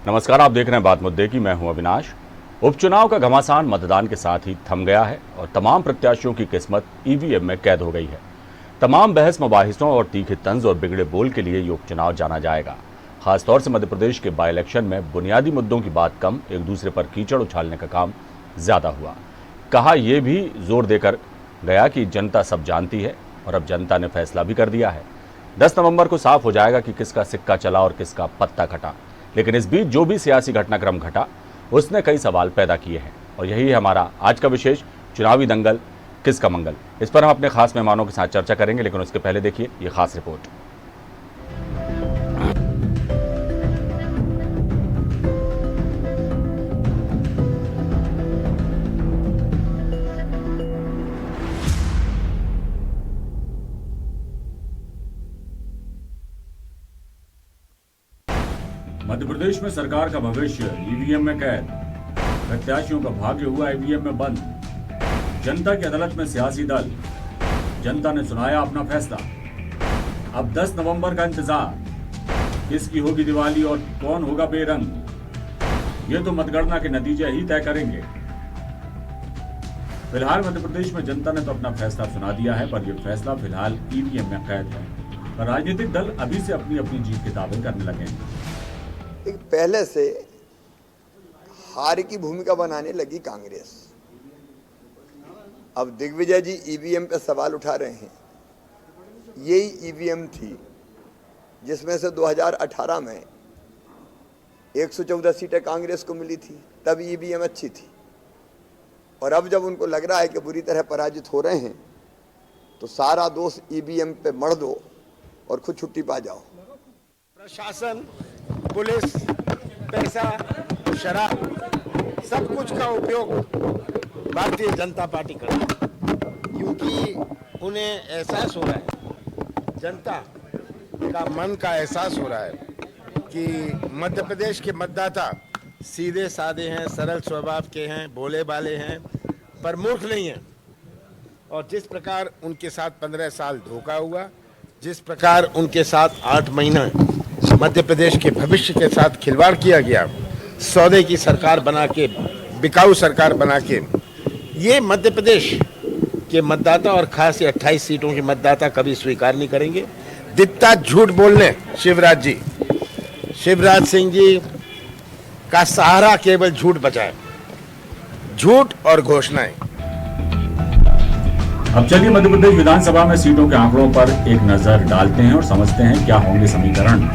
नमस्कार, आप देख रहे हैं बात मुद्दे की। मैं हूं अविनाश। उपचुनाव का घमासान मतदान के साथ ही थम गया है और तमाम प्रत्याशियों की किस्मत ईवीएम में कैद हो गई है। तमाम बहस मुबाहिसों और तीखे तंज और बिगड़े बोल के लिए ये उपचुनाव जाना जाएगा। खासतौर से मध्य प्रदेश के बाई इलेक्शन में बुनियादी मुद्दों की बात कम, एक दूसरे पर कीचड़ उछालने का काम ज्यादा हुआ। कहा यह भी जोर देकर गया कि जनता सब जानती है और अब जनता ने फैसला भी कर दिया है। 10 नवंबर को साफ हो जाएगा कि किसका सिक्का चला और किसका पत्ता कटा। लेकिन इस बीच जो भी सियासी घटनाक्रम घटा उसने कई सवाल पैदा किए हैं और यही है हमारा आज का विशेष चुनावी दंगल किसका मंगल। इस पर हम अपने खास मेहमानों के साथ चर्चा करेंगे, लेकिन उसके पहले देखिए ये खास रिपोर्ट। मध्य प्रदेश में सरकार का भविष्य ईवीएम में कैद, प्रत्याशियों का भाग्य हुआ ईवीएम में बंद। जनता की अदालत में सियासी दल, जनता ने सुनाया अपना फैसला। अब 10 नवंबर का इंतजार, किसकी होगी दिवाली और कौन होगा बेरंग, ये तो मतगणना के नतीजे ही तय करेंगे। फिलहाल मध्य प्रदेश में जनता ने तो अपना फैसला सुना दिया है, पर यह फैसला फिलहाल ईवीएम में कैद है। पर राजनीतिक दल अभी से अपनी अपनी जीत की दावे करने लगे हैं। पहले से हार की भूमिका बनाने लगी कांग्रेस। अब दिग्विजय जी ईवीएम पे सवाल उठा रहे हैं। यही ईवीएम थी जिसमें से 2018 में 114 सीटें कांग्रेस को मिली थी, तब ईवीएम अच्छी थी। और अब जब उनको लग रहा है कि बुरी तरह पराजित हो रहे हैं तो सारा दोष ईवीएम पे मढ़ दो और खुद छुट्टी पा जाओ। प्रशासन, पुलिस, पैसा, शराब, सब कुछ का उपयोग भारतीय जनता पार्टी कर रही है, क्योंकि उन्हें एहसास हो रहा है, जनता का मन का एहसास हो रहा है कि मध्य प्रदेश के मतदाता सीधे साधे हैं, सरल स्वभाव के हैं, भोले भाले हैं, पर मूर्ख नहीं हैं। और जिस प्रकार उनके साथ 15 साल धोखा हुआ, जिस प्रकार उनके साथ 8 महीना मध्य प्रदेश के भविष्य के साथ खिलवाड़ किया गया, सौदे की सरकार बना के, बिकाऊ सरकार बना के, ये मध्य प्रदेश के मतदाता और खास 28 सीटों के मतदाता कभी स्वीकार नहीं करेंगे। जितना झूठ बोलने शिवराज सिंह जी का सहारा केवल झूठ बचा है, झूठ और घोषणाएं। अब चलिए मध्य प्रदेश विधानसभा में सीटों के आंकड़ों पर एक नजर डालते हैं और समझते हैं क्या होंगे समीकरण।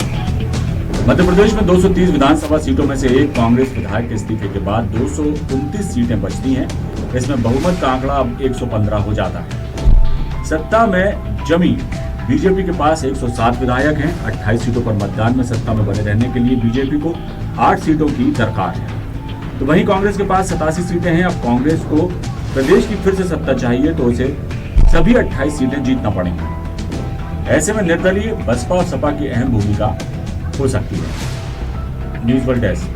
मध्य प्रदेश में 230 विधानसभा सीटों में से एक कांग्रेस विधायक के इस्तीफे के बाद 229 सीटें बचती हैं। इसमें बहुमत का आंकड़ा अब 115 हो जाता है। सत्ता में जमी बीजेपी के पास 107 विधायक हैं। 28 सीटों पर मतदान में सत्ता में बने रहने के लिए बीजेपी को 8 सीटों की दरकार है, तो वहीं कांग्रेस के पास 87 सीटें हैं। अब कांग्रेस को प्रदेश की फिर से सत्ता चाहिए तो उसे सभी 28 सीटें जीतना पड़ेंगी। ऐसे में निर्दलीय बसपा और सपा की अहम भूमिका हो सकती है। News world desk.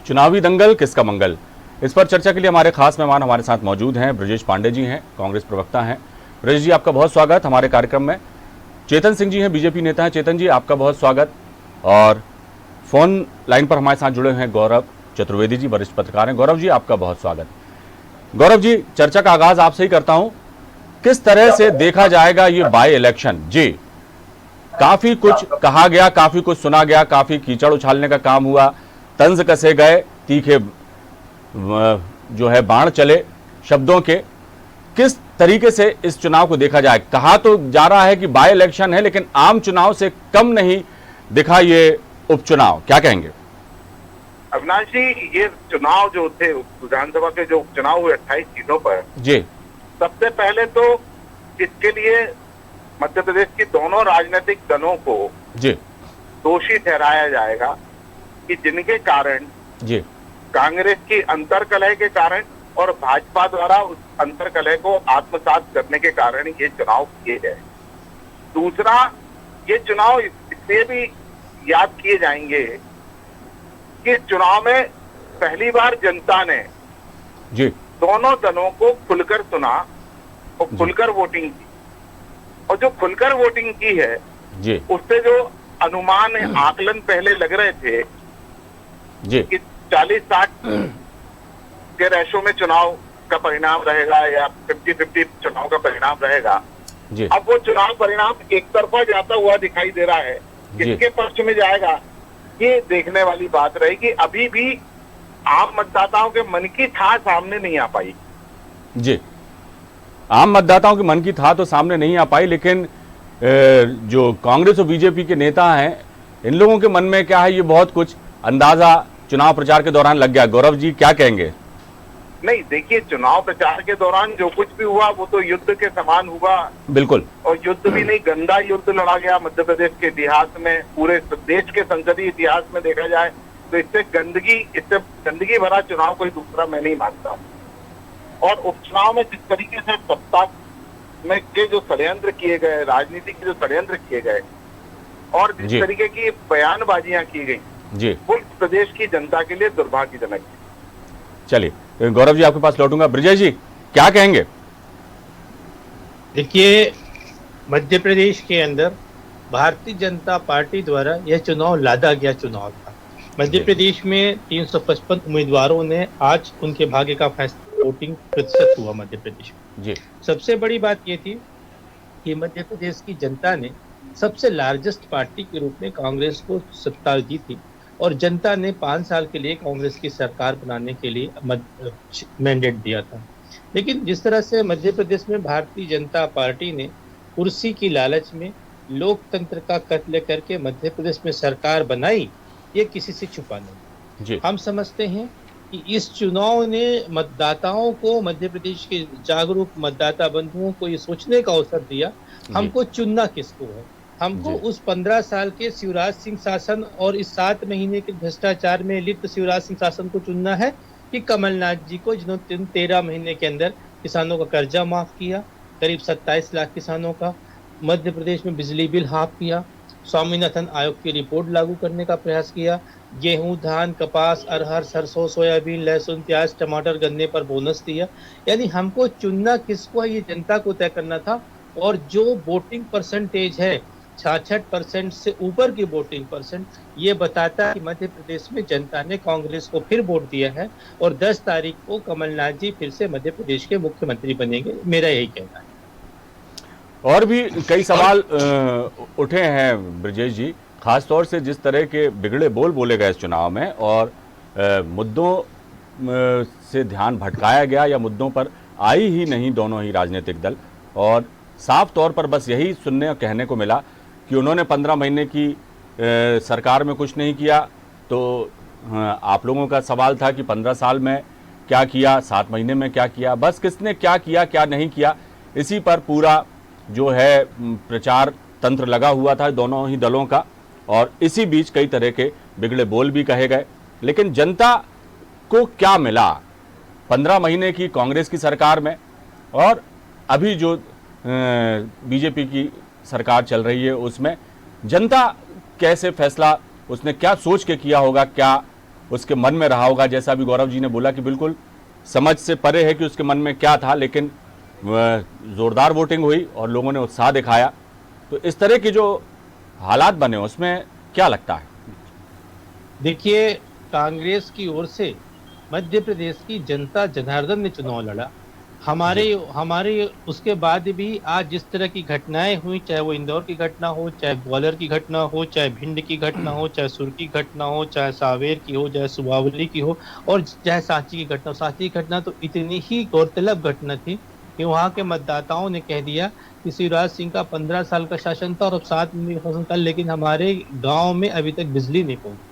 चुनावी दंगल किसका मंगल, इस पर चर्चा के लिए हमारे खास मेहमान हमारे साथ मौजूद हैं। ब्रजेश पांडे जी हैं, कांग्रेस प्रवक्ता हैं। ब्रजेश जी, आपका बहुत स्वागत हमारे कार्यक्रम में। चेतन सिंह जी हैं, बीजेपी नेता हैं। चेतन जी, आपका बहुत स्वागत। और फोन लाइन पर हमारे साथ जुड़े हैं गौरव चतुर्वेदी जी, वरिष्ठ पत्रकार हैं। गौरव जी, आपका बहुत स्वागत। गौरव जी, चर्चा का आगाज आपसे ही करता हूं। किस तरह से देखा जाएगा ये बाई इलेक्शन? जी, काफी कुछ कहा गया, काफी कुछ सुना गया, काफी कीचड़ उछालने का काम हुआ, तंज कसे गए, तीखे जो है बाण चले शब्दों के। किस तरीके से इस चुनाव को देखा जाए? कहा तो जा रहा है कि बाई इलेक्शन है, लेकिन आम चुनाव से कम नहीं दिखा ये उपचुनाव, क्या कहेंगे? अविनाश जी, ये चुनाव जो थे विधानसभा के जो उपचुनाव हुए 28 सीटों पर जी, सबसे पहले तो इसके लिए मध्य प्रदेश की दोनों राजनीतिक दलों को जी दोषी ठहराया जाएगा कि जिनके कारण जी कांग्रेस की अंतर्कलह के कारण और भाजपा द्वारा उस अंतर्कलह को आत्मसात करने के कारण ये चुनाव किए गए। दूसरा, ये चुनाव इसलिए भी याद किए जाएंगे कि चुनाव में पहली बार जनता ने जी दोनों दलों को खुलकर सुना और खुलकर वोटिंग की। और जो खुलकर वोटिंग की है जी उससे जो अनुमान आकलन पहले लग रहे थे जी कि 40-60 के रेशो में चुनाव का परिणाम रहेगा या 50-50 चुनाव का परिणाम रहेगा, जी अब वो चुनाव परिणाम एक तरफा जाता हुआ दिखाई दे रहा है। जी। किसके पक्ष में जाएगा ये देखने वाली बात रहेगी। अभी भी आम मतदाताओं के मन की था सामने नहीं आ पाई। जी, आम मतदाताओं के मन की था तो सामने नहीं आ पाई, लेकिन जो कांग्रेस और बीजेपी के नेता हैं, इन लोगों के मन में क्या है ये बहुत कुछ अंदाजा चुनाव प्रचार के दौरान लग गया। गौरव जी क्या कहेंगे? नहीं, देखिए, चुनाव प्रचार के दौरान जो कुछ भी हुआ वो तो युद्ध के समान हुआ। बिल्कुल। और युद्ध भी नहीं, गंदा युद्ध लड़ा गया मध्य प्रदेश के इतिहास में, पूरे देश के संसदीय इतिहास में देखा जाए तो इससे गंदगी भरा चुनाव कोई दूसरा मैं नहीं मानता। और उपचुनाव में जिस तरीके से सत्ता में के जो षड्यंत्र किए गए, राजनीति के जो षड्यंत्र किए गए और जिस तरीके की बयानबाजियां की गई, जी, वो प्रदेश की जनता के लिए दुर्भाग्यजनक है। चलिए गौरव जी आपके पास लौटूंगा। ब्रजेश जी क्या कहेंगे? देखिए, मध्य प्रदेश के अंदर भारतीय जनता पार्टी द्वारा यह चुनाव लादा गया चुनाव था। मध्य प्रदेश में 355 उम्मीदवारों ने आज उनके भाग्य का फैसला वोटिंग प्रतिशत हुआ मध्य प्रदेश में। जी, सबसे बड़ी बात यह थी कि मध्य प्रदेश की जनता ने सबसे लार्जेस्ट पार्टी के रूप में कांग्रेस को सत्ता दी थी और जनता ने 5 साल के लिए कांग्रेस की सरकार बनाने के लिए मैंडेट दिया था। लेकिन जिस तरह से मध्य प्रदेश में भारतीय जनता पार्टी ने कुर्सी की लालच में लोकतंत्र का कत्ल करके मध्य प्रदेश में सरकार बनाई, ये किसी से छुपा नहीं। जी, हम समझते हैं कि इस चुनाव ने मतदाताओं को, मध्य प्रदेश के जागरूक मतदाता बंधुओं को ये सोचने का अवसर दिया हमको चुनना किसको है। हमको उस 15 साल के शिवराज सिंह शासन और इस 7 महीने के भ्रष्टाचार में लिप्त शिवराज सिंह शासन को चुनना है कि कमलनाथ जी को, जिन्होंने 13 महीने के अंदर किसानों का कर्जा माफ किया, करीब 27 लाख किसानों का, मध्य प्रदेश में बिजली बिल हाफ किया, स्वामीनाथन आयोग की रिपोर्ट लागू करने का प्रयास किया, गेहूं, धान, कपास, अरहर, सरसों, सोयाबीन, लहसुन, प्याज, टमाटर, गन्ने पर बोनस दिया। यानी हमको चुनना किसको है ये जनता को तय करना था। और जो वोटिंग परसेंटेज है 66% से ऊपर की वोटिंग परसेंट, ये बताता है कि मध्य प्रदेश में जनता ने कांग्रेस को फिर वोट दिया है और 10 तारीख को कमलनाथ जी फिर से मध्य प्रदेश के मुख्यमंत्री बनेंगे। मेरा यही कहना है। और भी कई सवाल उठे हैं ब्रजेश जी, खासतौर से जिस तरह के बिगड़े बोल बोले गए इस चुनाव में और मुद्दों से ध्यान भटकाया गया या मुद्दों पर आई ही नहीं दोनों ही राजनीतिक दल, और साफ तौर पर बस यही सुनने और कहने को मिला कि उन्होंने 15 महीने की सरकार में कुछ नहीं किया। तो आप लोगों का सवाल था कि 15 साल में क्या किया, 7 महीने में क्या किया, बस किसने क्या किया क्या नहीं किया, इसी पर पूरा जो है प्रचार तंत्र लगा हुआ था दोनों ही दलों का। और इसी बीच कई तरह के बिगड़े बोल भी कहे गए। लेकिन जनता को क्या मिला 15 महीने की कांग्रेस की सरकार में और अभी जो बीजेपी की सरकार चल रही है उसमें जनता कैसे फैसला, उसने क्या सोच के किया होगा, क्या उसके मन में रहा होगा? जैसा अभी गौरव जी ने बोला कि बिल्कुल समझ से परे है कि उसके मन में क्या था, लेकिन जोरदार वोटिंग हुई और लोगों ने उत्साह दिखाया। तो इस तरह के जो हालात बने उसमें क्या लगता है? देखिए, कांग्रेस की ओर से मध्य प्रदेश की जनता जनार्दन ने चुनाव लड़ा। हमारे उसके बाद भी आज जिस तरह की घटनाएं हुई, चाहे वो इंदौर की घटना हो, चाहे ग्वालियर की घटना हो, चाहे भिंड की घटना हो, चाहे सुरखी की घटना हो, चाहे सावेर की हो, चाहे सुबावली की हो और चाहे सांची की घटना। सांची की घटना तो इतनी ही गौरतलब घटना थी कि वहाँ के मतदाताओं ने कह दिया कि शिवराज सिंह का 15 साल का शासन था और अब 7 महीने का शासन था, लेकिन हमारे गाँव में अभी तक बिजली नहीं पहुँची।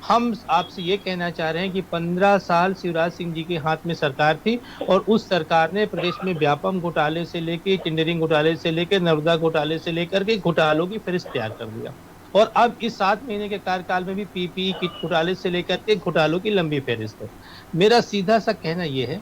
हम आपसे ये कहना चाह रहे हैं कि 15 साल शिवराज सिंह जी के हाथ में सरकार थी और उस सरकार ने प्रदेश में व्यापम घोटाले से लेके, टेंडरिंग घोटाले से लेकर, नर्मदा घोटाले से लेकर के घोटालों की फहरिस्त तैयार कर दिया। और अब इस 7 महीने के कार्यकाल में भी पीपीई किट घोटाले से लेकर के घोटालों की लंबी फहरिस्त है। मेरा सीधा सा कहना यह है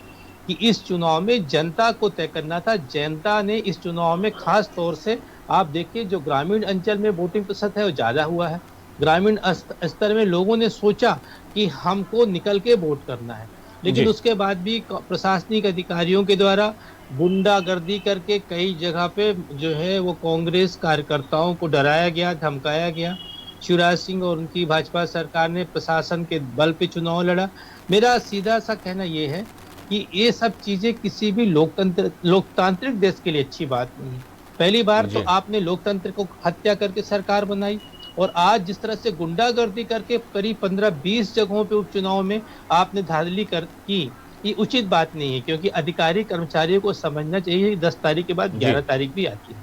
कि इस चुनाव में जनता को तय करना था। जनता ने इस चुनाव में खास तौर से आप देखिए जो ग्रामीण अंचल में वोटिंग प्रतिशत है वो ज्यादा हुआ है। ग्रामीण स्तर में लोगों ने सोचा कि हमको निकल के वोट करना है, लेकिन जी। उसके बाद भी प्रशासनिक अधिकारियों के द्वारा गुंडागर्दी करके कई जगह पे जो है वो कांग्रेस कार्यकर्ताओं को डराया गया, धमकाया गया। शिवराज सिंह और उनकी भाजपा सरकार ने प्रशासन के बल पे चुनाव लड़ा। मेरा सीधा सा कहना ये है कि ये सब चीजें किसी भी लोकतांत्रिक देश के लिए अच्छी बात नहीं है। पहली बार तो जी। आपने लोकतंत्र को हत्या करके सरकार बनाई, और आज जिस तरह से गुंडागर्दी करके करीब 15-20 जगहों पे उपचुनाव में आपने धांधली की, ये उचित बात नहीं है, क्योंकि अधिकारी कर्मचारियों को समझना चाहिए 10 तारीख के बाद 11 तारीख भी आती है।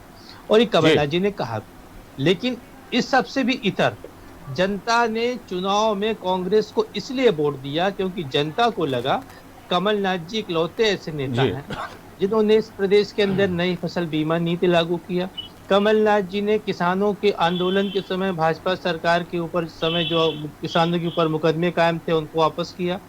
और ये कमलनाथ जी ने कहा। लेकिन इस सबसे भी इतर जनता ने चुनाव में कांग्रेस को इसलिए वोट दिया क्योंकि जनता को लगा कमलनाथ जी इकलौते ऐसे नेता हैं जिन्होंने इस प्रदेश के अंदर नई फसल बीमा नीति लागू किया। कमलनाथ जी ने किसानों के आंदोलन के समय भाजपा सरकार के ऊपर समय जो किसानों के ऊपर मुकदमे कायम थे उनको वापस किया।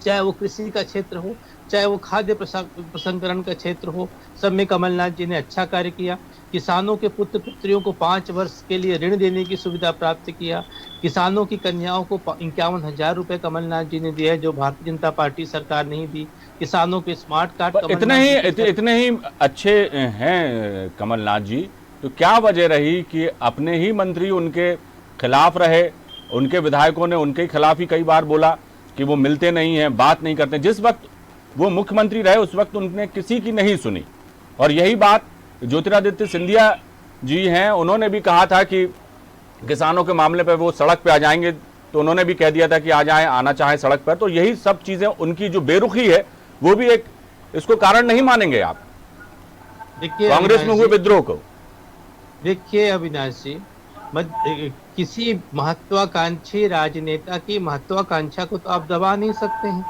चाहे वो कृषि का क्षेत्र हो, चाहे वो खाद्य प्रसंस्करण का क्षेत्र हो, सब में कमलनाथ जी ने अच्छा कार्य किया। किसानों के पुत्र पुत्रियों को 5 वर्ष के लिए ऋण देने की सुविधा प्राप्त किया। किसानों की कन्याओं को 51,000 रुपए कमलनाथ जी ने दिए, जो भारतीय जनता पार्टी सरकार नहीं दी। किसानों के स्मार्ट कार्ड इतने ही अच्छे हैं कमलनाथ जी, तो क्या वजह रही कि अपने ही मंत्री उनके खिलाफ रहे? उनके विधायकों ने उनके खिलाफ ही कई बार बोला कि वो मिलते नहीं हैं, बात नहीं करते। जिस वक्त वो मुख्यमंत्री रहे उस वक्त उन्होंने किसी की नहीं सुनी। और यही बात ज्योतिरादित्य सिंधिया जी हैं, उन्होंने भी कहा था कि किसानों के मामले पर वो सड़क पे आ जाएंगे, तो उन्होंने भी कह दिया था कि आ जाएं, आना चाहे सड़क पर। तो यही सब चीजें, उनकी जो बेरुखी है वो भी एक इसको कारण नहीं मानेंगे आप कांग्रेस में हुए विद्रोह को? देखिए अविनाश जी, किसी महत्वाकांक्षी राजनेता की महत्वाकांक्षा को तो आप दबा नहीं सकते हैं,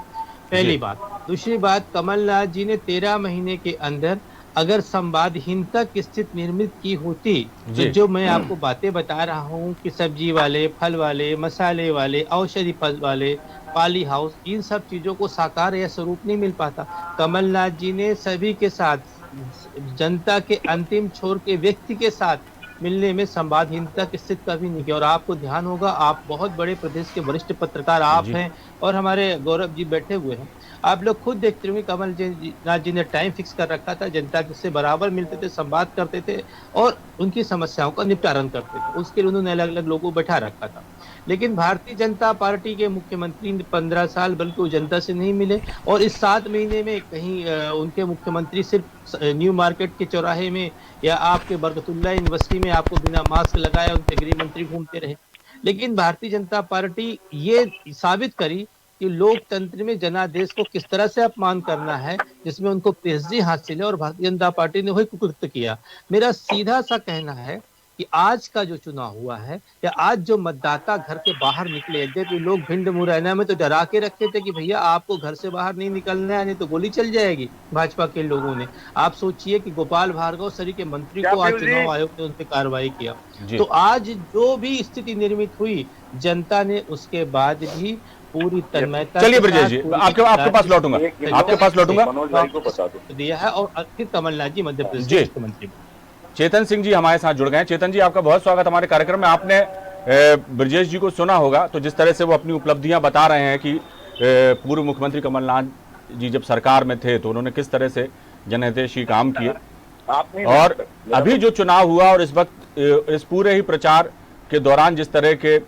पहली बात। दूसरी बात, कमलनाथ जी ने 13 महीने के अंदर अगर संवादहीनता की स्थिति निर्मित की होती तो जो मैं आपको बातें बता रहा हूँ कि सब्जी वाले, फल वाले, मसाले वाले, औषधि फल वाले, पाली हाउस, इन सब चीजों को साकार या स्वरूप नहीं मिल पाता। कमलनाथ जी ने सभी के साथ, जनता के अंतिम छोर के व्यक्ति के साथ मिलने में संवादहीनता की स्थिति कभी नहीं किया। और आपको ध्यान होगा, आप बहुत बड़े प्रदेश के वरिष्ठ पत्रकार आप हैं और हमारे गौरव जी बैठे हुए हैं, आप लोग खुद देखते होंगे कमलनाथ जी ने टाइम फिक्स कर रखा था, जनता से बराबर मिलते थे, संवाद करते थे और उनकी समस्याओं का निपटारण करते थे। उसके लिए उन्होंने अलग अलग लोगों को बैठा रखा था। लेकिन भारतीय जनता पार्टी के मुख्यमंत्री 15 साल बल्कि वो जनता से नहीं मिले, और इस 7 महीने में कहीं उनके मुख्यमंत्री सिर्फ न्यू मार्केट के चौराहे में या आपके बरकतुल्ला यूनिवर्सिटी में आपको बिना मास्क लगाए उनके गृह मंत्री घूमते रहे। लेकिन भारतीय जनता पार्टी ये साबित करी कि लोकतंत्र में जनादेश को किस तरह से अपमान करना है, जिसमें उनको पीएचडी हासिल है, और भारतीय जनता पार्टी ने वही कुकृत्य किया। मेरा सीधा सा कहना है कि आज का जो चुनाव हुआ है, या आज जो मतदाता घर के बाहर निकले, यद्यपि लोग भिंड मुरैना में तो डरा के रखे थे कि भैया आपको घर से बाहर नहीं निकलना है, नहीं तो गोली चल जाएगी, भाजपा के लोगों ने। आप सोचिए कि गोपाल भार्गव सरी के मंत्री को आज चुनाव आयोग ने उन पर कार्रवाई किया। तो आज जो भी स्थिति निर्मित हुई, जनता ने उसके बाद भी पूरी तन्मयता। चलिए ब्रजेश जी, आपके पास लौटूंगा, मनोज भाई को बता दो दिया है। और फिर कमलनाथ जी मध्य प्रदेश के मुख्यमंत्री। चेतन सिंह जी हमारे साथ जुड़ गए हैं। चेतन जी, आपका बहुत स्वागत हमारे कार्यक्रम में। आपने ब्रजेश जी को सुना होगा, तो जिस तरह से वो अपनी उपलब्धियां बता रहे हैं कि पूर्व मुख्यमंत्री कमलनाथ जी जब सरकार में थे तो उन्होंने किस तरह से जनहितैषी काम किए, और अभी जो चुनाव हुआ और इस वक्त इस पूरे ही प्रचार के दौरान जिस तरह के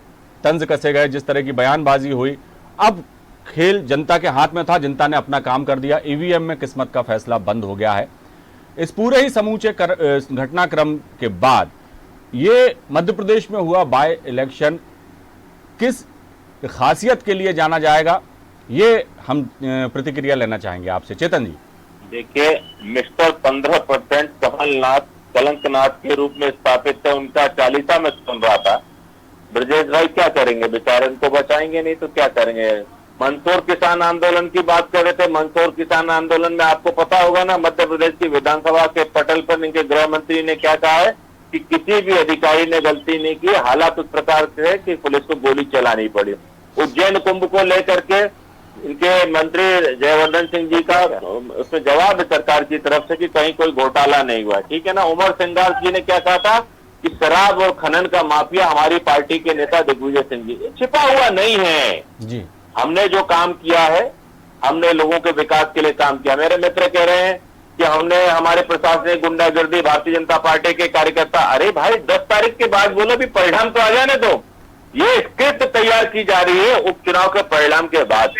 तंज कसे गए, जिस तरह की बयानबाजी हुई, अब खेल जनता के हाथ में था, जनता ने अपना काम कर दिया, ईवीएम में किस्मत का फैसला बंद हो गया है। इस पूरे ही समूचे घटनाक्रम के बाद ये मध्य प्रदेश में हुआ बाय इलेक्शन किस खासियत के लिए जाना जाएगा, ये हम प्रतिक्रिया लेना चाहेंगे आपसे। चेतन जी, देखिए, मिस्टर 15% कमलनाथ कलंकनाथ के रूप में स्थापित है, उनका चालीसा में सुन रहा था। ब्रजेश भाई क्या करेंगे, बेचारे उनको बचाएंगे नहीं तो क्या करेंगे। मंदसौर किसान आंदोलन की बात कर रहे थे। मंदसौर किसान आंदोलन में आपको पता होगा ना, मध्य प्रदेश की विधानसभा के पटल पर इनके गृह मंत्री ने क्या कहा है कि किसी भी अधिकारी ने गलती नहीं की, हालात उस प्रकार से है कि पुलिस को गोली चलानी पड़ी। उज्जैन कुंभ को लेकर के इनके मंत्री जयवर्धन सिंह जी का उसमें जवाब है सरकार की तरफ से कि कहीं कोई घोटाला नहीं हुआ, ठीक है ना। उमर सिंगार जी ने क्या कहा था कि शराब और खनन का माफिया हमारी पार्टी के नेता दिग्विजय सिंह जी, छिपा हुआ नहीं है जी। हमने जो काम किया है, हमने लोगों के विकास के लिए काम किया। मेरे मित्र कह रहे हैं कि हमने हमारे प्रशासनिक गुंडागर्दी, भारतीय जनता पार्टी के कार्यकर्ता, अरे भाई 10 तारीख के बाद बोलो भी परिणाम तो आ जाने दो। ये स्क्रिप्ट तैयार की जा रही है उपचुनाव के परिणाम के बाद।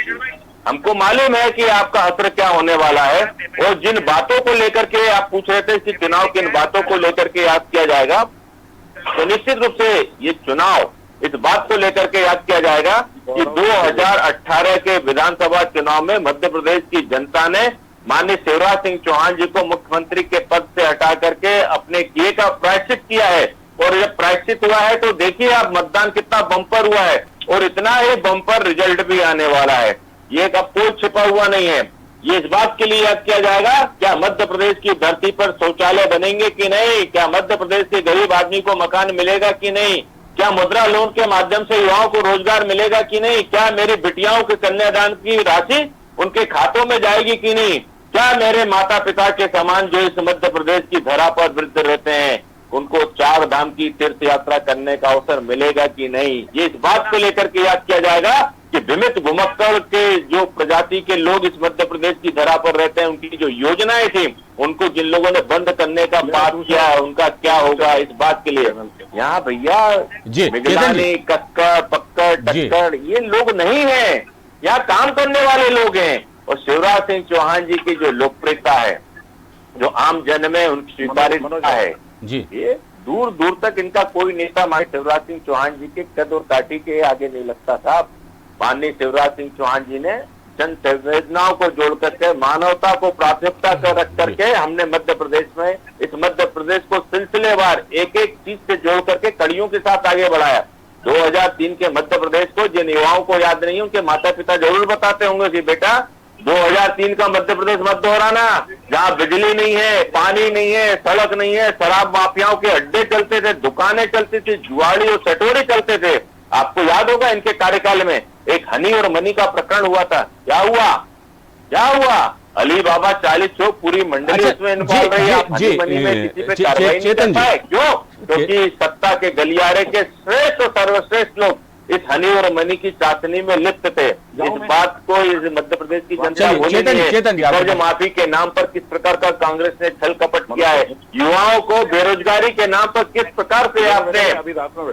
हमको मालूम है कि आपका असर क्या होने वाला है, और जिन बातों को लेकर के आप पूछ रहे थे कि चुनाव किन बातों को लेकर के याद किया जाएगा, तो निश्चित रूप से ये चुनाव इस बात को लेकर के याद किया जाएगा कि 2018 के विधानसभा चुनाव में मध्य प्रदेश की जनता ने माननीय शिवराज सिंह चौहान जी को मुख्यमंत्री के पद से हटा करके अपने किए का प्रायश्चित किया है। और जब प्रायश्चित हुआ है तो देखिए आप मतदान कितना बम्पर हुआ है, और इतना ही बम्पर रिजल्ट भी आने वाला है। ये अब कोई छिपा हुआ नहीं है। ये इस बात के लिए याद किया जाएगा क्या मध्य प्रदेश की धरती पर शौचालय बनेंगे कि नहीं, क्या मध्य प्रदेश के गरीब आदमी को मकान मिलेगा कि नहीं, क्या मुद्रा लोन के माध्यम से युवाओं को रोजगार मिलेगा कि नहीं, क्या मेरी बिटियाओं के कन्यादान की राशि उनके खातों में जाएगी कि नहीं, क्या मेरे माता पिता के समान जो इस मध्य प्रदेश की धरा पर वृद्ध रहते हैं उनको 4 धाम की तीर्थ यात्रा करने का अवसर मिलेगा कि नहीं। ये इस बात को लेकर के याद किया जाएगा कि बीमित घुमक्कड़ के जो प्रजाति के लोग इस मध्य प्रदेश की धरा पर रहते हैं, उनकी जो योजनाएं थी उनको जिन लोगों ने बंद करने का बात किया है उनका क्या होगा, इस बात के लिए यहाँ भैया मिगलानी, कक्कड़, पक्कड़, टक्कड़ ये लोग नहीं है, यहाँ काम करने वाले लोग हैं। और शिवराज सिंह चौहान जी की जो लोकप्रियता है, जो आम जन में उनकी स्वीकार्यता है जी, ये दूर दूर तक इनका कोई नेता माननीय शिवराज सिंह चौहान जी के कद और काठी के आगे नहीं लगता था। माननीय शिवराज सिंह चौहान जी ने जन संवेदनाओं को जोड़ करके, मानवता को प्राथमिकता कर रख करके हमने मध्य प्रदेश में इस मध्य प्रदेश को सिलसिलेवार एक एक चीज से जोड़ करके कड़ियों के साथ आगे बढ़ाया। 2003 के मध्य प्रदेश को जिन युवाओं को याद नहीं, उनके माता पिता जरूर बताते होंगे कि बेटा 2003 का मध्य प्रदेश मत दोहराना, जहाँ बिजली नहीं है, पानी नहीं है, सड़क नहीं है, शराब माफियाओं के अड्डे चलते थे, दुकानें चलती थी, जुआड़ी और सटोरी चलते थे। आपको याद होगा इनके कार्यकाल में एक हनी और मनी का प्रकरण हुआ था। क्या हुआ अली बाबा 40 चौक पूरी मंडली उसमें इन्वॉल्व रही है, हनी मनी में किसी पे कार्रवाई नहीं कर पाए। क्यों? क्योंकि सत्ता के गलियारे के श्रेष्ठ और सर्वश्रेष्ठ लोग इस हनी और मनी की चाशनी में लिप्त थे। इस बात को इस मध्य प्रदेश की जनता भूली नहीं है। कर्ज माफी के नाम पर किस प्रकार का कांग्रेस ने छल कपट किया है, युवाओं को बेरोजगारी के नाम पर किस प्रकार से आपने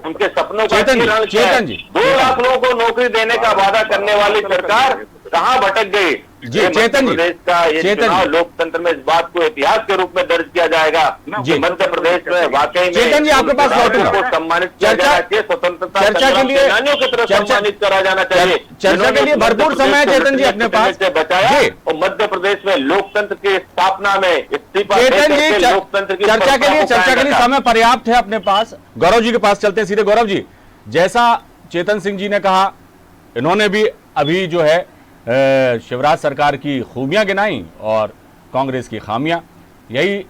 उनके सपनों का किरण किया है। 2 लाख लोगों को नौकरी देने का वादा करने वाली सरकार कहाँ भटक गई। जी चेतन जी, प्रदेश का ये चुनाव लोकतंत्र में इस बात को इतिहास के रूप में दर्ज किया जाएगा कि मध्य प्रदेश में वाकई में चेतन जी आपके पास लौटूंगा, सम्मानित किया जाना चाहिए, स्वतंत्रता चर्चा के लिए सेनानियों की तरफ सम्मानित करा जाना चाहिए। चर्चा के लिए भरपूर समय है चेतन जी अपने पास से बचाया और मध्य प्रदेश में लोकतंत्र की स्थापना में इस्तीफा चेतन जी लोकतंत्र की चर्चा के लिए समय पर्याप्त है अपने पास। गौरव जी के पास चलते हैं सीधे। गौरव जी, जैसा चेतन सिंह जी ने कहा, इन्होंने भी अभी जो है शिवराज सरकार की खूबियां गिनाई और कांग्रेस की खामियां, यही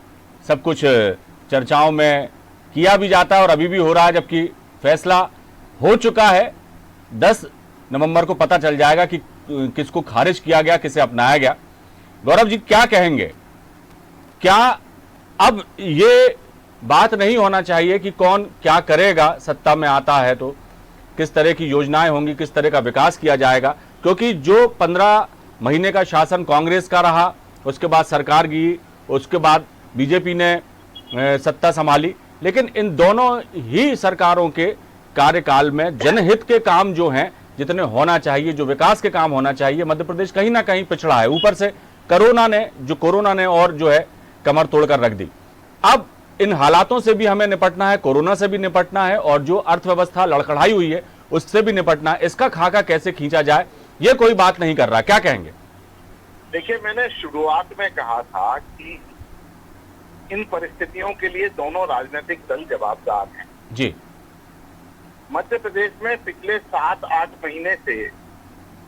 सब कुछ चर्चाओं में किया भी जाता है और अभी भी हो रहा है, जबकि फैसला हो चुका है। 10 नवंबर को पता चल जाएगा कि किसको खारिज किया गया, किसे अपनाया गया। गौरव जी क्या कहेंगे, क्या अब ये बात नहीं होना चाहिए कि कौन क्या करेगा, सत्ता में आता है तो किस तरह की योजनाएं होंगी, किस तरह का विकास किया जाएगा, क्योंकि जो 15 महीने का शासन कांग्रेस का रहा, उसके बाद सरकार गई, उसके बाद बीजेपी ने सत्ता संभाली, लेकिन इन दोनों ही सरकारों के कार्यकाल में जनहित के काम जो हैं, जितने होना चाहिए, जो विकास के काम होना चाहिए, मध्य प्रदेश कहीं ना कहीं पिछड़ा है। ऊपर से कोरोना ने और जो है कमर तोड़कर रख दी। अब इन हालातों से भी हमें निपटना है, कोरोना से भी निपटना है और जो अर्थव्यवस्था लड़खड़ाई हुई है उससे भी निपटना है। इसका खाका कैसे खींचा जाए, ये कोई बात नहीं कर रहा, क्या कहेंगे? देखिए, मैंने शुरुआत में कहा था कि इन परिस्थितियों के लिए दोनों राजनीतिक दल जवाबदार हैं। जी, मध्य प्रदेश में पिछले 7-8 महीने से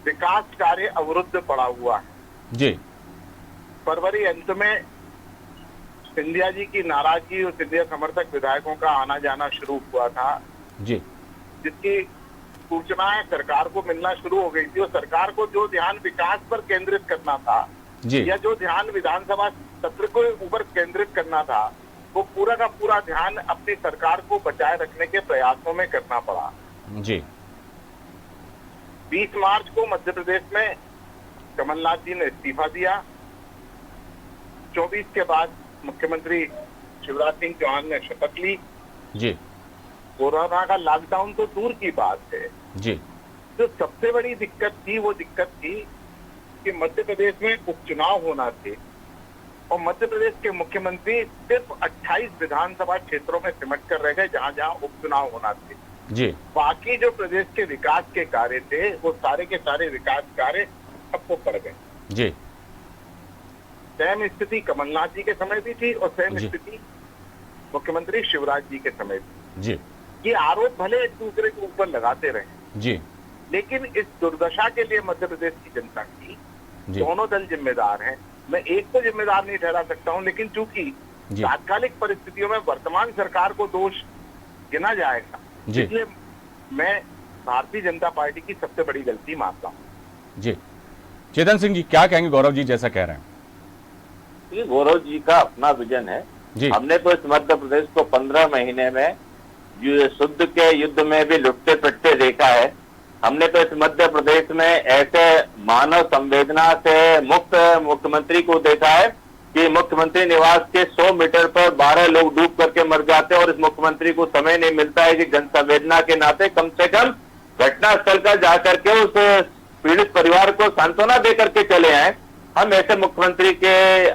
विकास कार्य अवरुद्ध पड़ा हुआ है। जी, फरवरी अंत में सिंधिया जी की नाराजगी और सिंधिया समर्थक विधायकों का आना जाना शुरू हुआ था, जी, जिसकी सूचनाएं सरकार को मिलना शुरू हो गई थी और सरकार को जो ध्यान विकास पर केंद्रित करना था जी या जो ध्यान विधानसभा सत्र के ऊपर केंद्रित करना था, वो पूरा का पूरा ध्यान अपनी सरकार को बचाए रखने के प्रयासों में करना पड़ा। जी 20 मार्च को मध्य प्रदेश में कमलनाथ जी ने इस्तीफा दिया। 24 के बाद मुख्यमंत्री शिवराज सिंह चौहान ने शपथ ली। जी कोरोना का लॉकडाउन तो दूर की बात है, जी जो सबसे बड़ी दिक्कत थी वो दिक्कत थी कि मध्य प्रदेश में उपचुनाव होना थे और मध्य प्रदेश के मुख्यमंत्री सिर्फ 28 विधानसभा क्षेत्रों में सिमट कर रह गए जहां जहां उपचुनाव होना थे। जी बाकी जो प्रदेश के विकास के कार्य थे वो सारे के सारे विकास कार्य सबको पड़ गए। जी सेम स्थिति कमलनाथ जी के समय भी थी और सेम जी। स्थिति मुख्यमंत्री शिवराज जी के समय भी। जी ये आरोप भले एक दूसरे के ऊपर लगाते रहे, जी लेकिन इस दुर्दशा के लिए मध्य प्रदेश की जनता की जी दोनों दल जिम्मेदार हैं। मैं एक को जिम्मेदार नहीं ठहरा सकता हूं, लेकिन चूंकि जी। तात्कालिक परिस्थितियों में वर्तमान सरकार को दोष गिना जाएगा, जी। इसलिए मैं भारतीय जनता पार्टी की सबसे बड़ी गलती मानता हूं। जी चेतन सिंह जी क्या कहेंगे? गौरव जी जैसा कह रहे हैं। ये गौरव जी का अपना विजन है। जी हमने तो इस मध्य प्रदेश को 15 महीने में शुद्ध के युद्ध में भी लुटते पिटते देखा है। हमने तो इस मध्य प्रदेश में ऐसे मानव संवेदना से मुक्त मुख्यमंत्री को देखा है कि मुख्यमंत्री निवास के 100 मीटर पर 12 लोग डूब करके मर जाते हैं और इस मुख्यमंत्री को समय नहीं मिलता है कि जन संवेदना के नाते कम से कम घटनास्थल का जाकर के उस पीड़ित परिवार को सांत्वना दे करके चले आए। हम ऐसे मुख्यमंत्री के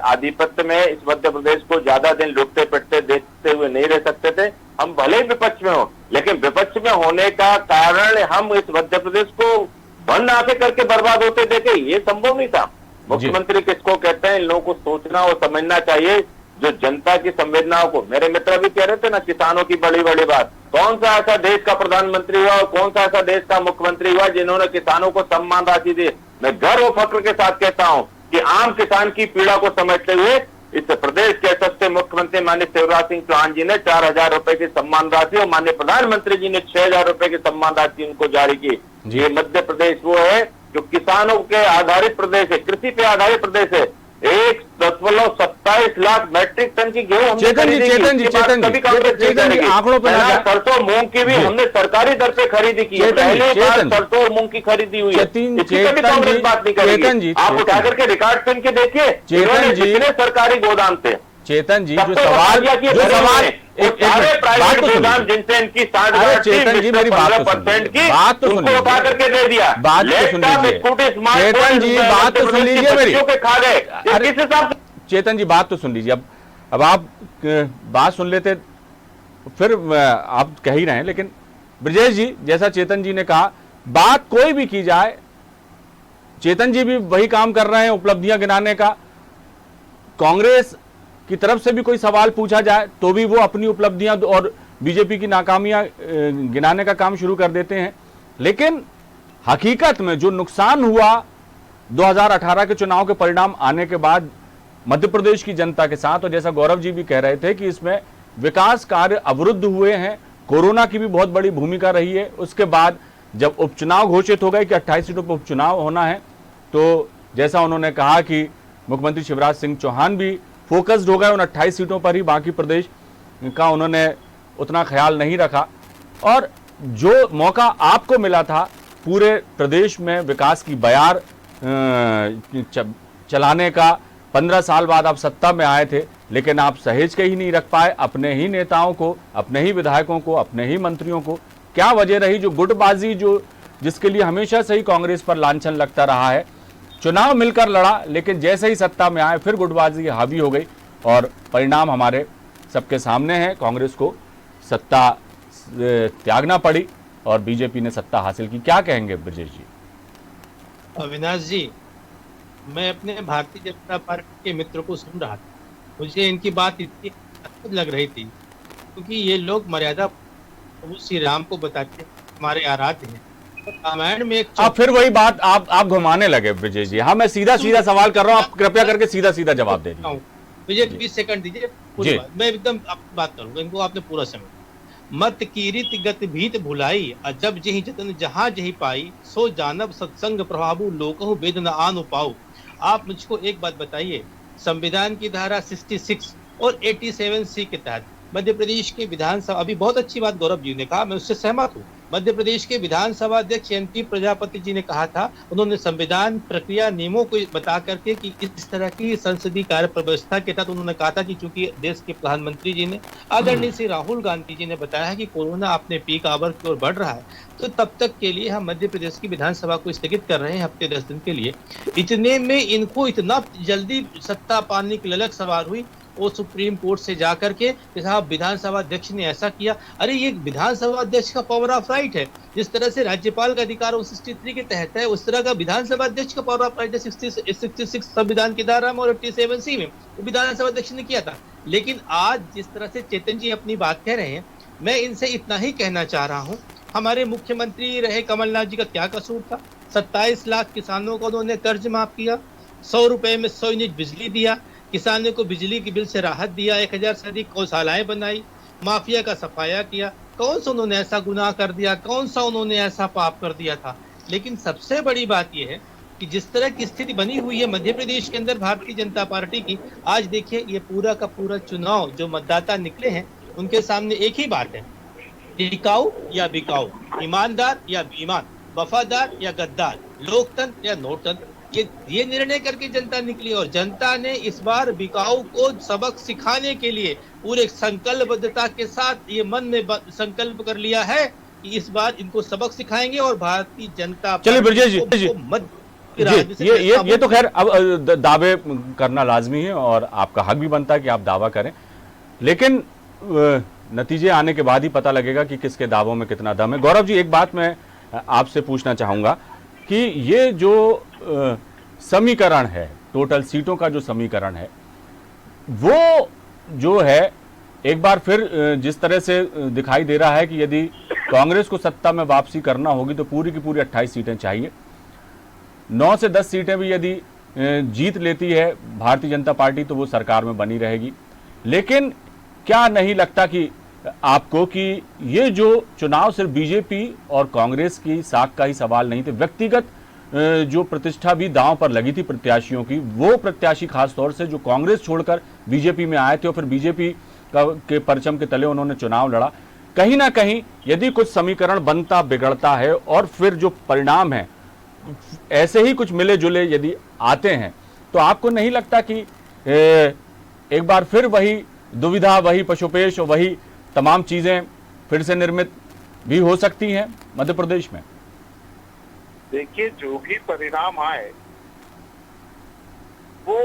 आधिपत्य में इस मध्य प्रदेश को ज्यादा दिन लुटते पिटते देखते हुए नहीं रह सकते थे। हम भले ही विपक्ष में हो, लेकिन विपक्ष में होने का कारण हम इस मध्य प्रदेश को बंद आंखें करके बर्बाद होते देखे, ये संभव नहीं था। मुख्यमंत्री किसको कहते हैं, इन लोगों को सोचना और समझना चाहिए। जो जनता की संवेदनाओं को, मेरे मित्र भी कह रहे थे ना, किसानों की बड़ी बड़ी बात, कौन सा ऐसा देश का प्रधानमंत्री हुआ और कौन सा ऐसा देश का मुख्यमंत्री हुआ जिन्होंने किसानों को सम्मान राशि दी। मैं गर्व और फक्र के साथ कहता हूं कि आम किसान की पीड़ा को समझते हुए इस प्रदेश के सस्ते मुख्यमंत्री माननीय शिवराज सिंह चौहान जी ने 4,000 रुपए की सम्मान राशि और माननीय प्रधानमंत्री जी ने 6,000 रुपए की सम्मान राशि उनको जारी की। ये मध्य प्रदेश वो है जो किसानों के आधारित प्रदेश है, कृषि पे आधारित प्रदेश है। 1.27 लाख मैट्रिक टन की गेहूं चेतन जी आंकड़ों पर सरसों मूंग की भी हमने सरकारी दर पे खरीदी की है। पहले बार सरसों मूंग की खरीदी हुई है। इसकी कभी कांग्रेस बात नहीं करेगी। आप उठा करके रिकॉर्ड सुन के देखिए कितने सरकारी गोदाम थे। चेतन जी जो सवाल एक बात तो सुनिए, जिनसे इनकी चेतन जी मेरी बात तो सुनिए, उठा करके दे दिया। बात तो सुन लीजिए चेतन जी, बात तो सुन लीजिए मेरी। खा गए किस हिसाब से? चेतन जी बात तो सुन लीजिए। अब आप बात सुन लेते फिर आप कह ही रहे हैं, लेकिन ब्रजेश जी जैसा चेतन जी ने कहा, बात कोई भी की जाए, चेतन जी भी वही काम कर रहे हैं उपलब्धियां गिनाने का। कांग्रेस की तरफ से भी कोई सवाल पूछा जाए तो भी वो अपनी उपलब्धियां और बीजेपी की नाकामियां गिनाने का काम शुरू कर देते हैं। लेकिन हकीकत में जो नुकसान हुआ 2018 के चुनाव के परिणाम आने के बाद मध्य प्रदेश की जनता के साथ, और जैसा गौरव जी भी कह रहे थे कि इसमें विकास कार्य अवरुद्ध हुए हैं, कोरोना की भी बहुत बड़ी भूमिका रही है। उसके बाद जब उपचुनाव घोषित हो गए कि 28 सीटों पर उपचुनाव होना है, तो जैसा उन्होंने कहा कि मुख्यमंत्री शिवराज सिंह चौहान भी फोकस्ड हो गए उन 28 सीटों पर ही, बाकी प्रदेश का उन्होंने उतना ख्याल नहीं रखा। और जो मौका आपको मिला था पूरे प्रदेश में विकास की बयार चलाने का, 15 साल बाद आप सत्ता में आए थे, लेकिन आप सहेज के ही नहीं रख पाए अपने ही नेताओं को, अपने ही विधायकों को, अपने ही मंत्रियों को। क्या वजह रही? जो गुटबाजी जिसके लिए हमेशा से ही कांग्रेस पर लांछन लगता रहा है, चुनाव मिलकर लड़ा, लेकिन जैसे ही सत्ता में आए फिर गुटबाजी हावी हो गई और परिणाम हमारे सबके सामने है। कांग्रेस को सत्ता त्यागना पड़ी और बीजेपी ने सत्ता हासिल की। क्या कहेंगे ब्रजेश जी? अविनाश जी, मैं अपने भारतीय जनता पार्टी के मित्र को सुन रहा था, मुझे इनकी बात इतनी अद्भुत लग रही थी, क्योंकि ये लोग मर्यादा प्रभु श्री राम को बताते हमारे आराध्य हैं। रामायण में एक अब फिर वही बात आप घुमाने लगे ब्रजेश जी। हाँ, मैं सीधा सवाल कर रहा हूँ, आप कृपया करके सीधा जवाब दे दीजिए। मुझे 20 सेकंड दीजिए, पूरी बात मैं एकदम आपकी बात करूंगा, इनको आपने पूरा समय। मत कीरित गति भीत भुलाई, जब जही जतन जहां जही पाई, सो जानब सत्संग प्रभावु लोकहु वेद न आन पाऊ। आप मुझको एक बात बताइए, संविधान की धारा 66 और 87C के तहत मध्य प्रदेश के विधानसभा, अभी बहुत अच्छी बात गौरव जी ने कहा, मैं उससे सहमत हूँ। मध्य प्रदेश के विधानसभा अध्यक्ष एनपी प्रजापति जी ने कहा था, उन्होंने संविधान प्रक्रिया नियमों को बता करके कि इस तरह की संसदीय कार्य व्यवस्था के तहत उन्होंने कहा था कि चूंकि देश के प्रधानमंत्री जी ने, आदरणीय श्री राहुल गांधी जी ने बताया है कि कोरोना अपने पीक आवर की ओर बढ़ रहा है, तो तब तक के लिए हम मध्य प्रदेश की विधानसभा को स्थगित कर रहे हैं हफ्ते 10 दिन के लिए। इतने में इनको इतना जल्दी सत्ता पाने की ललक सवार हुई, वो सुप्रीम कोर्ट से जाकर के कि साहब विधानसभा अध्यक्ष ने ऐसा किया। अरे ये विधानसभा अध्यक्ष का पावर ऑफ राइट है, जिस तरह से राज्यपाल का अधिकार 63 के तहत है, उस तरह का विधानसभा अध्यक्ष का पावर ऑफ राइट है 66 संविधान की धारा में और 87C में, वो विधानसभा अध्यक्ष ने किया था। लेकिन आज जिस तरह से चेतन जी अपनी बात कह रहे हैं, मैं इनसे इतना ही कहना चाह रहा हूँ, हमारे मुख्यमंत्री रहे कमलनाथ जी का क्या कसूर था? 27 लाख किसानों को उन्होंने कर्ज माफ किया, 100 रुपए में 100 यूनिट बिजली दिया, किसानों को बिजली के बिल से राहत दिया, 1000 से अधिक गौशालाएं बनाई, माफिया का सफाया किया। कौन सा उन्होंने ऐसा गुनाह कर दिया, कौन सा उन्होंने ऐसा पाप कर दिया था? लेकिन सबसे बड़ी बात यह है कि जिस तरह की स्थिति बनी हुई है मध्य प्रदेश के अंदर भारतीय जनता पार्टी की, आज देखिए ये पूरा का पूरा चुनाव, जो मतदाता निकले हैं उनके सामने एक ही बात है, टिकाऊ या बिकाऊ, ईमानदार या बेईमान, वफादार या गद्दार, लोकतंत्र या नोटतंत्र। ये निर्णय करके जनता निकली और जनता ने इस बार बिकाऊ को सबक सिखाने के लिए पूरे संकल्पबद्धता के साथ ये मन में संकल्प कर लिया है कि इस बार इनको सबक सिखाएंगे और भारतीय जनता चलिए ब्रजेश जी, ये तो खैर अब दावे करना लाजमी है और आपका हक भी बनता है कि आप दावा करें, लेकिन नतीजे आने के बाद ही पता लगेगा कि किसके दावों में कितना दम है। गौरव जी, एक बात मैं आपसे पूछना चाहूंगा कि ये जो समीकरण है, टोटल सीटों का जो समीकरण है, वो जो है एक बार फिर जिस तरह से दिखाई दे रहा है कि यदि कांग्रेस को सत्ता में वापसी करना होगी तो पूरी की पूरी 28 सीटें चाहिए। 9 से 10 सीटें भी यदि जीत लेती है भारतीय जनता पार्टी तो वो सरकार में बनी रहेगी। लेकिन क्या नहीं लगता कि आपको कि ये जो चुनाव सिर्फ बीजेपी और कांग्रेस की साख का ही सवाल नहीं थे, व्यक्तिगत जो प्रतिष्ठा भी दांव पर लगी थी प्रत्याशियों की, वो प्रत्याशी खास तौर से जो कांग्रेस छोड़कर बीजेपी में आए थे और फिर बीजेपी के परचम के तले उन्होंने चुनाव लड़ा, कहीं ना कहीं यदि कुछ समीकरण बनता बिगड़ता है और फिर जो परिणाम है ऐसे ही कुछ मिले जुले यदि आते हैं, तो आपको नहीं लगता कि एक बार फिर वही दुविधा, वही पशुपेश और वही तमाम चीजें फिर से निर्मित भी हो सकती हैं मध्य प्रदेश में? देखिए, जो भी परिणाम आए वो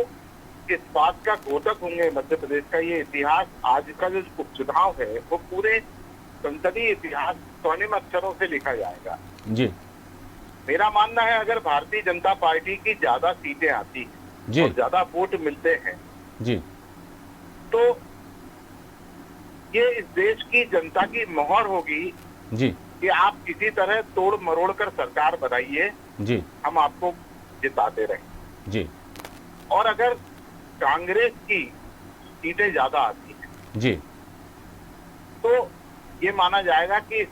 इस बात का द्योतक होंगे। मध्य प्रदेश का ये इतिहास, आज का जो उपचुनाव है, वो पूरे संसदीय इतिहास स्वर्णिम अक्षरों से लिखा जाएगा। जी, मेरा मानना है अगर भारतीय जनता पार्टी की ज्यादा सीटें आती हैं जी, और ज्यादा वोट मिलते हैं जी, तो ये इस देश की जनता की मोहर होगी जी, कि आप किसी तरह तोड़ मरोड़ कर सरकार बनाइए, जी, हम आपको जिताते रहें। जी, और अगर कांग्रेस की सीटें ज्यादा आती हैं जी, तो ये माना जाएगा कि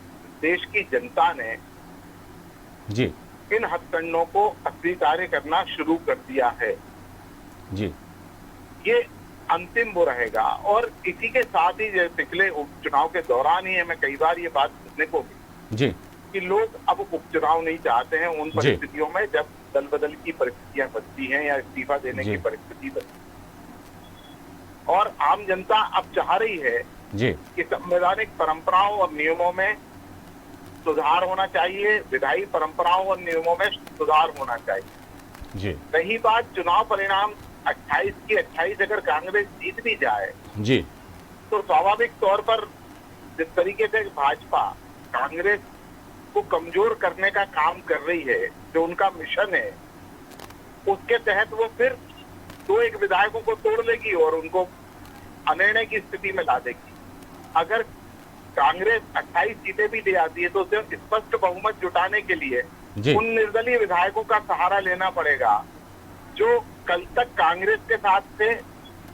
देश की जनता ने जी, इन हथकंडों को अस्वीकार करना शुरू कर दिया है। जी, ये अंतिम वो रहेगा। और इसी के साथ ही पिछले उपचुनाव के दौरान ही हमें कई बार ये बात सुनने को मिली जी, कि लोग अब उपचुनाव नहीं चाहते हैं उन परिस्थितियों में जब दल बदल की परिस्थितियां बनती हैं या इस्तीफा देने की परिस्थिति बनती है। और आम जनता अब चाह रही है जी, कि संवैधानिक परंपराओं और नियमों में सुधार होना चाहिए, विधायी परंपराओं और नियमों में सुधार होना चाहिए। जी, रही बात चुनाव परिणाम 28 की 28 अगर कांग्रेस जीत भी जाए जी, तो स्वाभाविक तौर पर जिस तरीके से भाजपा कांग्रेस को कमजोर करने का काम कर रही है, जो उनका मिशन है, उसके तहत वो फिर 2-1 विधायकों को तोड़ लेगी और उनको अनिर्णय की स्थिति में ला देगी। अगर कांग्रेस 28 सीटें भी ले आती है तो उसे स्पष्ट बहुमत जुटाने के लिए उन निर्दलीय विधायकों का सहारा लेना पड़ेगा जो कल तक कांग्रेस के साथ थे,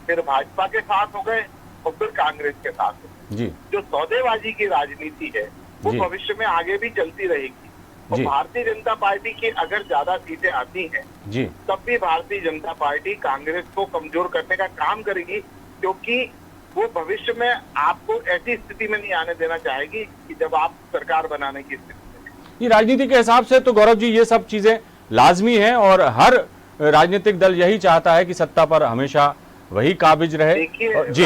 फिर भाजपा के साथ हो गए और फिर कांग्रेस के साथ हो गए। जी जो सौदेबाजी की राजनीति है वो जी। भविष्य में आगे भी चलती रहेगी। और जी। भारतीय जनता पार्टी की अगर ज्यादा सीटें आती हैं जी तब भी भारतीय जनता पार्टी कांग्रेस को कमजोर करने का काम करेगी, क्योंकि वो भविष्य में आपको ऐसी स्थिति में नहीं आने देना चाहेगी कि जब आप सरकार बनाने की स्थिति में। ये राजनीति के हिसाब से तो गौरव जी ये सब चीजें लाजमी हैं और हर राजनीतिक दल यही चाहता है कि सत्ता पर हमेशा वही काबिज रहे। देखिए, जी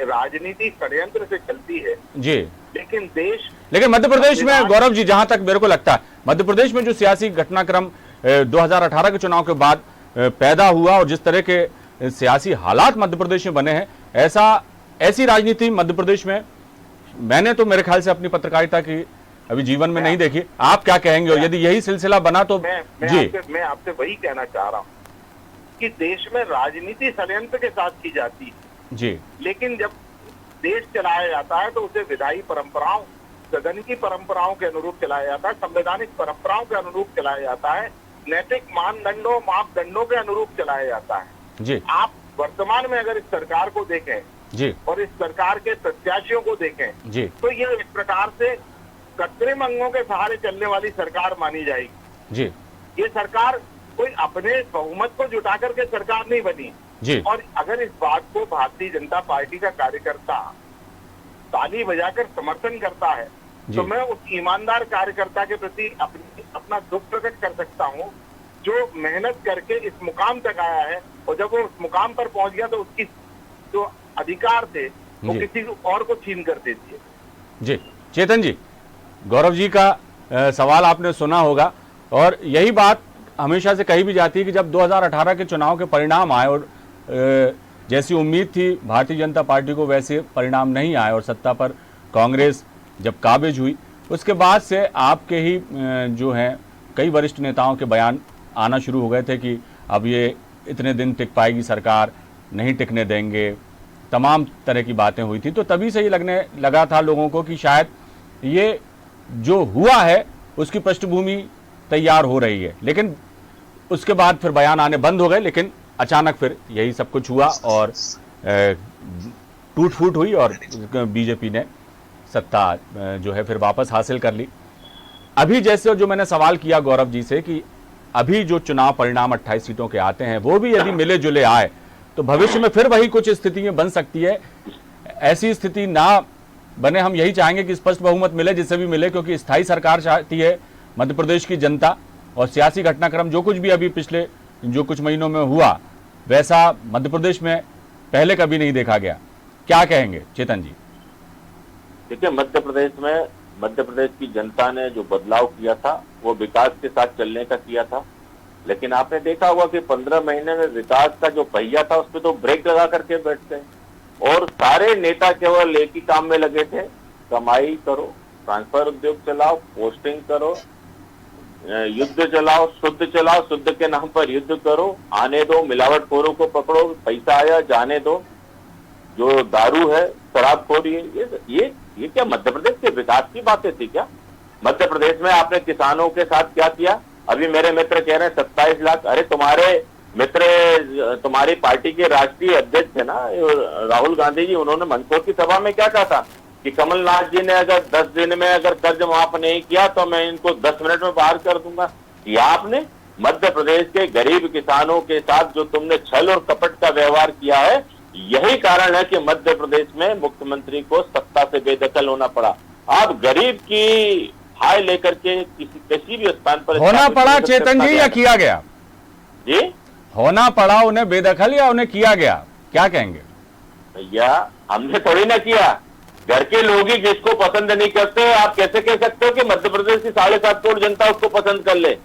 राजनीति षड्यंत्र से चलती है जी। लेकिन मध्य प्रदेश में गौरव जी, जहां तक मेरे को लगता है, मध्य प्रदेश में जो सियासी घटनाक्रम 2018 के चुनाव के बाद पैदा हुआ और जिस तरह के सियासी हालात मध्य प्रदेश में बने हैं, ऐसी राजनीति मध्य प्रदेश में मैंने तो मेरे ख्याल से अपनी पत्रकारिता की अभी जीवन में नहीं देखी। आप क्या कहेंगे? और यदि यही सिलसिला बना तो मैं आपसे वही कहना चाह रहा हूँ कि देश में राजनीति षड्यंत्र के साथ की जाती है जी, लेकिन जब देश चलाया जाता है तो उसे विधायी परंपराओं, सदन की परंपराओं के अनुरूप चलाया जाता है, संवैधानिक परंपराओं के अनुरूप चलाया जाता है, नैतिक मानदंडों मापदंडों के अनुरूप चलाया जाता है जी। आप वर्तमान में अगर इस सरकार को देखें जी और इस सरकार के प्रत्याशियों को देखें जी तो ये एक प्रकार से कृत्रिम अंगों के सहारे चलने वाली सरकार मानी जाएगी। जी ये सरकार कोई अपने बहुमत को जुटा करके सरकार नहीं बनी जी। और अगर इस बात को भारतीय जनता पार्टी का कार्यकर्ता ताली बजाकर समर्थन करता है जी। तो मैं उस ईमानदार कार्यकर्ता के प्रति अपना दुख प्रकट कर सकता हूं जो मेहनत करके इस मुकाम तक आया है, और जब वो उस मुकाम पर पहुंच गया तो उसकी जो अधिकार थे वो जी। किसी और को छीन कर दे दिए। जी चेतन जी, गौरव जी का सवाल आपने सुना होगा और यही बात हमेशा से कही भी जाती है कि जब 2018 के चुनाव के परिणाम आए और जैसी उम्मीद थी भारतीय जनता पार्टी को वैसे परिणाम नहीं आए और सत्ता पर कांग्रेस जब काबिज हुई, उसके बाद से आपके ही जो हैं कई वरिष्ठ नेताओं के बयान आना शुरू हो गए थे कि अब ये इतने दिन टिक पाएगी सरकार, नहीं टिकने देंगे, तमाम तरह की बातें हुई थी। तो तभी से ये लगने लगा था लोगों को कि शायद ये जो हुआ है उसकी पृष्ठभूमि तैयार हो रही है, लेकिन उसके बाद फिर बयान आने बंद हो गए। लेकिन अचानक फिर यही सब कुछ हुआ और टूट फूट हुई और बीजेपी ने सत्ता जो है फिर वापस हासिल कर ली। अभी जैसे जो मैंने सवाल किया गौरव जी से कि अभी जो चुनाव परिणाम 28 सीटों के आते हैं वो भी यदि मिले जुले आए तो भविष्य में फिर वही कुछ स्थिति में बन सकती है। ऐसी स्थिति ना बने, हम यही चाहेंगे कि स्पष्ट बहुमत मिले, जिससे भी मिले, क्योंकि स्थायी सरकार चाहती है मध्य प्रदेश की जनता। और सियासी घटनाक्रम जो कुछ भी अभी पिछले जो कुछ महीनों में हुआ वैसा मध्य प्रदेश में पहले कभी नहीं देखा गया। क्या कहेंगे चेतन जी? देखिए, मध्य प्रदेश की जनता ने जो बदलाव किया था वो विकास के साथ चलने का किया था, लेकिन आपने देखा होगा कि 15 महीने में विकास का जो पहिया था उस पर तो ब्रेक लगा करके बैठ गए और सारे नेता केवल एक ही काम में लगे थे, कमाई करो, ट्रांसफर उद्योग चलाओ, पोस्टिंग करो, युद्ध चलाओ, शुद्ध के नाम पर युद्ध करो, आने दो, मिलावटखोरों को पकड़ो, पैसा आया जाने दो, जो दारू है, शराबखोरी है, ये क्या मध्य प्रदेश के विकास की बातें थी क्या? मध्य प्रदेश में आपने किसानों के साथ क्या किया? अभी मेरे मित्र कह रहे हैं 27 लाख। अरे तुम्हारे मित्र, तुम्हारी पार्टी के राष्ट्रीय अध्यक्ष है ना राहुल गांधी जी, उन्होंने मंदसौर की सभा में क्या कहा था कि कमलनाथ जी ने अगर 10 दिन में अगर कर्ज माफ नहीं किया तो मैं इनको 10 मिनट में बाहर कर दूंगा। ये आपने मध्य प्रदेश के गरीब किसानों के साथ जो तुमने छल और कपट का व्यवहार किया है, यही कारण है कि मध्य प्रदेश में मुख्यमंत्री को सत्ता से बेदखल होना पड़ा। आप गरीब की हाय लेकर के किसी भी स्थान पर होना पड़ा चेतन जी या किया गया? जी, होना पड़ा उन्हें बेदखल या उन्हें किया गया? क्या कहेंगे भैया? हमने थोड़ी ना किया, घर के लोग ही जिसको पसंद नहीं करते। आप कैसे कह सकते हो कि मध्य प्रदेश की 7.5 करोड़ जनता उसको पसंद कर ले?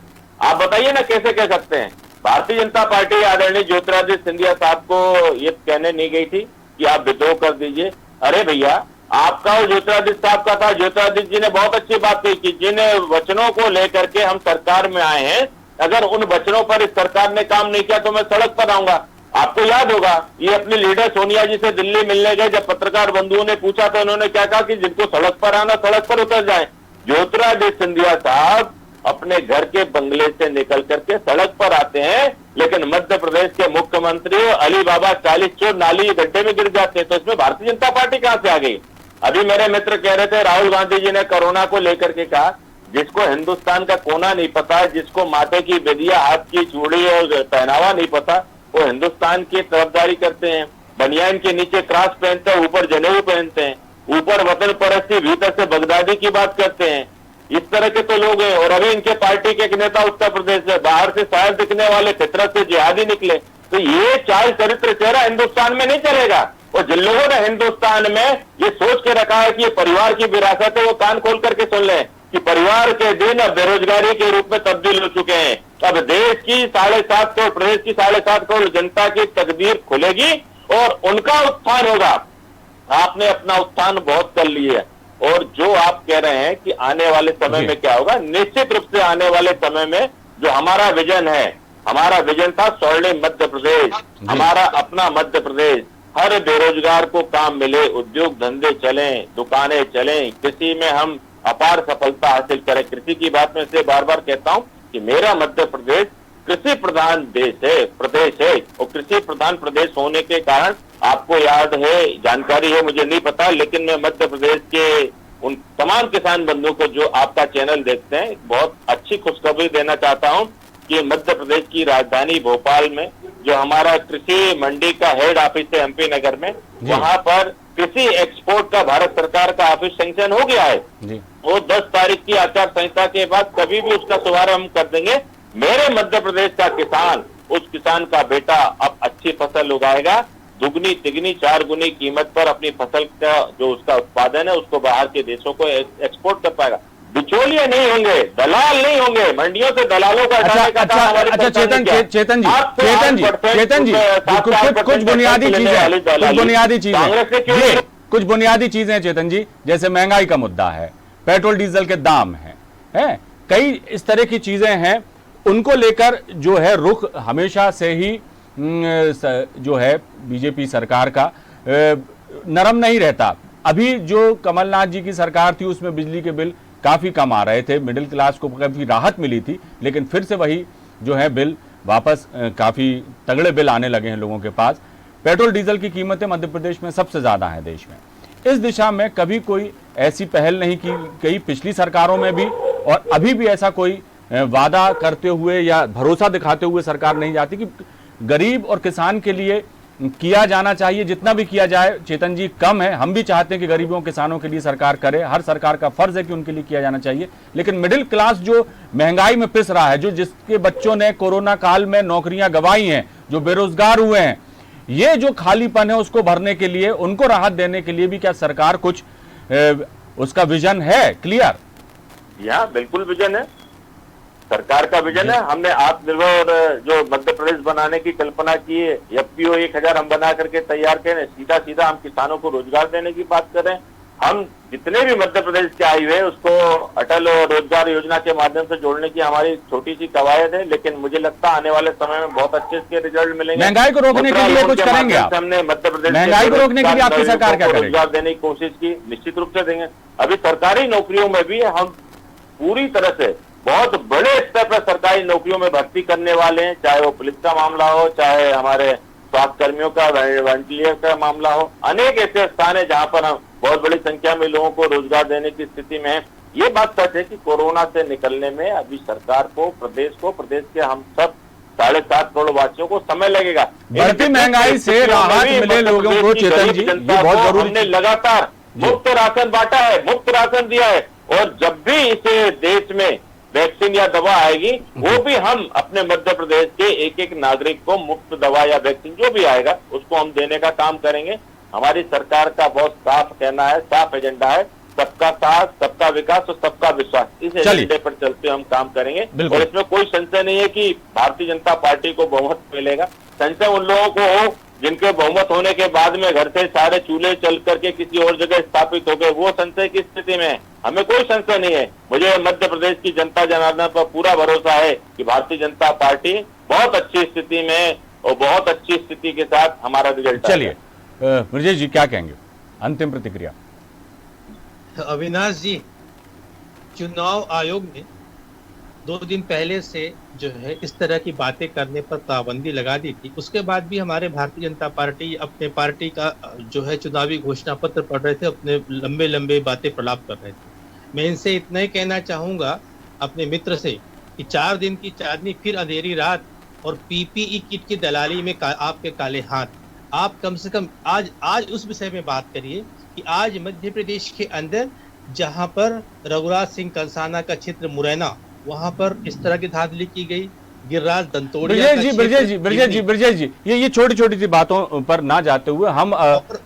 आप बताइए ना कैसे कह सकते हैं? भारतीय जनता पार्टी आदरणीय ज्योतिरादित्य सिंधिया साहब को ये कहने नहीं गई थी कि आप विद्रोह कर दीजिए। अरे भैया, आपका और ज्योतिरादित्य साहब का था। ज्योतिरादित्य जी ने बहुत अच्छी बात कही कि जिन वचनों को लेकर के हम सरकार में आए हैं, अगर उन वचनों पर इस सरकार ने काम नहीं किया तो मैं सड़क पर आऊंगा। आपको याद होगा, ये अपनी लीडर सोनिया जी से दिल्ली मिलने गए, जब पत्रकार बंधुओं ने पूछा तो उन्होंने क्या कहा कि जिनको सड़क पर आना सड़क पर उतर जाए। ज्योतिरादित्य सिंधिया साहब अपने घर के बंगले से निकल करके सड़क पर आते हैं, लेकिन मध्य प्रदेश के मुख्यमंत्री अली बाबा 40 चोर नाली गड्ढे में गिर जाते हैं। तो इसमें भारतीय जनता पार्टी कहां से आ गई? अभी मेरे मित्र कह रहे थे राहुल गांधी जी ने कोरोना को लेकर के कहा जिसको हिंदुस्तान का कोना नहीं पता, जिसको माथे की बिंदिया, हाथ की चूड़ी और पहनावा नहीं पता, वो हिंदुस्तान की तरफदारी करते हैं। बनियान के नीचे क्रॉस पहनते हैं, ऊपर जनेऊ पहनते हैं, ऊपर वतन परस्ती, भीतर से बगदादी की बात करते हैं। इस तरह के तो लोग हैं। और अभी इनके पार्टी के एक नेता उत्तर प्रदेश से बाहर से शायर दिखने वाले फितरत से जिहादी निकले। तो ये चाल चरित्र चेहरा हिंदुस्तान में नहीं चलेगा। और जिन लोगों ने हिंदुस्तान में ये सोच के रखा है कि ये परिवार की विरासत है, वो कान खोल करके सुन लें कि परिवार के दिन अब बेरोजगारी के रूप में तब्दील हो चुके हैं। अब देश की 7.5 करोड़, प्रदेश की 7.5 करोड़ जनता की तकदीर खुलेगी और उनका उत्थान होगा। आपने अपना उत्थान बहुत कर लिया है। और जो आप कह रहे हैं कि आने वाले समय में क्या होगा, निश्चित रूप से आने वाले समय में जो हमारा विजन है, हमारा विजन था स्वर्णिम मध्य प्रदेश, हमारा अपना मध्य प्रदेश, हर बेरोजगार को काम मिले, उद्योग धंधे चलें, दुकानें चलें, कृषि में हम अपार सफलता हासिल करें। कृषि की बात में से बार बार कहता हूं कि मेरा मध्य प्रदेश कृषि प्रधान प्रदेश है। और कृषि प्रधान प्रदेश होने के कारण आपको याद है, जानकारी है, मुझे नहीं पता, लेकिन मैं मध्य प्रदेश के उन तमाम किसान बंधुओं को जो आपका चैनल देखते हैं, बहुत अच्छी खुशखबरी देना चाहता हूं कि मध्य प्रदेश की राजधानी भोपाल में जो हमारा कृषि मंडी का हेड ऑफिस है एमपी नगर में, वहां पर कृषि एक्सपोर्ट का भारत सरकार का ऑफिस सैंक्शन हो गया है। वो 10 तारीख की आचार संहिता के बाद कभी भी उसका शुभारंभ हम कर देंगे। मेरे मध्य प्रदेश का किसान, उस किसान का बेटा अब अच्छी फसल उगाएगा, दुगनी तिगनी 4 गुनी कीमत पर अपनी फसल का जो उसका उत्पादन है उसको बाहर के देशों को एक्सपोर्ट कर पाएगा। बिचौलिए नहीं होंगे, दलाल नहीं होंगे, मंडियों से दलालों का हटाने का काम हमारी सरकार ने किया। चेतन जी कुछ बुनियादी चीजें हैं चेतन जी, जैसे महंगाई का मुद्दा है, पेट्रोल डीजल के दाम है, कई इस तरह की चीजें हैं, उनको लेकर जो है रुख हमेशा से ही जो है बीजेपी सरकार का नरम नहीं रहता। अभी जो कमलनाथ जी की सरकार थी उसमें बिजली के बिल काफी कम आ रहे थे, मिडिल क्लास को काफी राहत मिली थी, लेकिन फिर से वही जो है बिल वापस काफी तगड़े बिल आने लगे हैं लोगों के पास। पेट्रोल डीजल की कीमतें मध्य प्रदेश में सबसे ज्यादा हैं देश में। इस दिशा में कभी कोई ऐसी पहल नहीं की गई पिछली सरकारों में भी, और अभी भी ऐसा कोई वादा करते हुए या भरोसा दिखाते हुए सरकार नहीं जाती कि गरीब और किसान के लिए किया जाना चाहिए। जितना भी किया जाए चेतन जी कम है, हम भी चाहते हैं कि गरीबों किसानों के लिए सरकार करे, हर सरकार का फर्ज है कि उनके लिए किया जाना चाहिए, लेकिन मिडिल क्लास जो महंगाई में पिस रहा है, जो जिसके बच्चों ने कोरोना काल में नौकरियां गंवाई हैं, जो बेरोजगार हुए हैं, ये जो खालीपन है उसको भरने के लिए, उनको राहत देने के लिए भी क्या सरकार कुछ उसका विजन है क्लियर? यहाँ बिल्कुल विजन है, सरकार का विजन है। हमने आत्मनिर्भर जो मध्य प्रदेश बनाने की कल्पना की है, एफपीओ 1000 हम बना करके तैयार करें, सीधा हम किसानों को रोजगार देने की बात करें। हम जितने भी मध्य प्रदेश के आए हुए उसको अटल रोजगार योजना के माध्यम से जोड़ने की हमारी छोटी सी कवायद है, लेकिन मुझे लगता है आने वाले समय में बहुत अच्छे इसके रिजल्ट मिलेंगे। महंगाई को रोकने के लिए कुछ करेंगे आप? हमने मध्य प्रदेश महंगाई को रोकने के लिए आपकी सरकार क्या करेगी? रोजगार देने की कोशिश की, निश्चित रूप से देंगे। अभी सरकारी नौकरियों में भी हम पूरी तरह से बहुत बड़े स्तर पर सरकारी नौकरियों में भर्ती करने वाले हैं, चाहे वो पुलिस का मामला हो, चाहे हमारे स्वास्थ्य कर्मियों का वेंटिलेटर का मामला हो। अनेक ऐसे स्थान है जहां पर हम बहुत बड़ी संख्या में लोगों को रोजगार देने की स्थिति में है। ये बात सच है कि कोरोना से निकलने में अभी सरकार को, प्रदेश के हम सब 7.5 करोड़ वासियों को समय लगेगा। बढ़ती महंगाई से राहत मिले लोगों को चेतन जी, ये बहुत जरूरी। हमने लगातार मुफ्त राशन बांटा है, मुफ्त राशन दिया है, और जब भी इसे देश में वैक्सीन या दवा आएगी वो भी हम अपने मध्य प्रदेश के एक नागरिक को मुफ्त दवा या वैक्सीन जो भी आएगा उसको हम देने का काम करेंगे। हमारी सरकार का बहुत साफ कहना है, साफ एजेंडा है, सबका साथ, सबका विकास और सबका विश्वास। इस एजेंडे पर चलते हम काम करेंगे और इसमें कोई संशय नहीं है कि भारतीय जनता पार्टी को बहुमत मिलेगा। संशय उन लोगों को हो जिनके बहुमत होने के बाद में घर से सारे चूल्हे चल करके किसी और जगह स्थापित हो गए, वो संशय की स्थिति में है। हमें कोई संशय नहीं है। मुझे मध्य प्रदेश की जनता जनार्दन पर पूरा भरोसा है कि भारतीय जनता पार्टी बहुत अच्छी स्थिति में और बहुत अच्छी स्थिति के साथ हमारा रिजल्ट। चलिए ब्रजेश जी क्या कहेंगे, अंतिम प्रतिक्रिया? अविनाश जी, चुनाव आयोग ने 2 दिन पहले से जो है इस तरह की बातें करने पर पाबंदी लगा दी थी। उसके बाद भी हमारे भारतीय जनता पार्टी अपने पार्टी का जो है चुनावी घोषणा पत्र पढ़ रहे थे, अपने लंबे लंबे बातें प्रलाप कर रहे थे। मैं इनसे इतना ही कहना चाहूंगा अपने मित्र से कि 4 दिन की चांदनी फिर अंधेरी रात और पीपीई किट की दलाली में आपके काले हाथ। आप कम से कम आज उस विषय में बात करिए कि आज मध्य प्रदेश के अंदर जहां पर रघुराज सिंह कंसाना का क्षेत्र मुरैना, वहां पर इस तरह की धांधली की गई। गिरिराज दंतोड़िया ब्रजेश जी, ये छोटी छोटी सी बातों पर ना जाते हुए हम